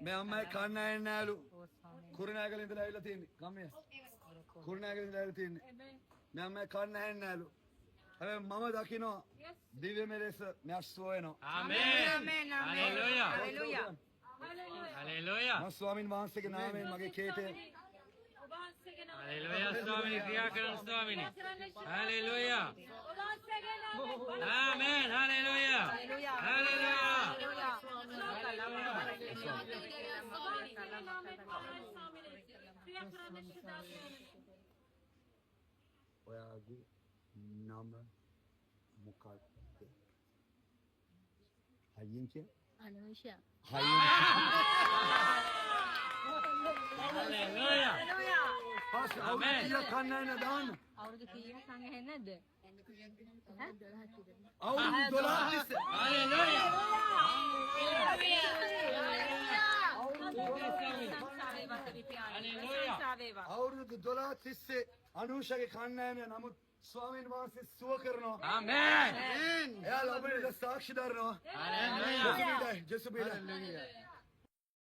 මේ අම්මයි කන්නෑ නෑලු කුරුණෑගල ඉඳලා ඇවිල්ලා තියෙන්නේ ගම්මිය කුරුණෑගල ඉඳලා ඇවිල්ලා තියෙන්නේ මේ අම්මයි කන්නෑ නෑලු හැබැයි මම දකිනවා දිව්‍යමය ලෙස මෙස්සෝ වෙනවා ආමේන් හalleluya හalleluya හalleluya මම ස්වාමින් වහන්සේගේ නාමයෙන් මගේ කේතේ හalleluya ස්වාමීනි ක්‍රියා කරන ස්වාමීනි හalleluya ආමේන් හalleluya හalleluya ඔයාගේ නම මොකක්ද හයියෙන් කිය අනුෂා හalleluya පස් අවුරුදු කන්නෑ නේද දාන්න අවුරුදු කීයක් සංගහෙන්නේ නැද්ද? අවුරුදු 12 තිස්සේ හalleluya අවුරුදු 12 තිස්සේ අනුෂාගේ කන්නෑනේ නමුත් ස්වාමීන් වහන්සේ සුව කරනවා ආමේන් එයා ලබන සාක්ෂි දරනවා හalleluya ජෙසුබිලයි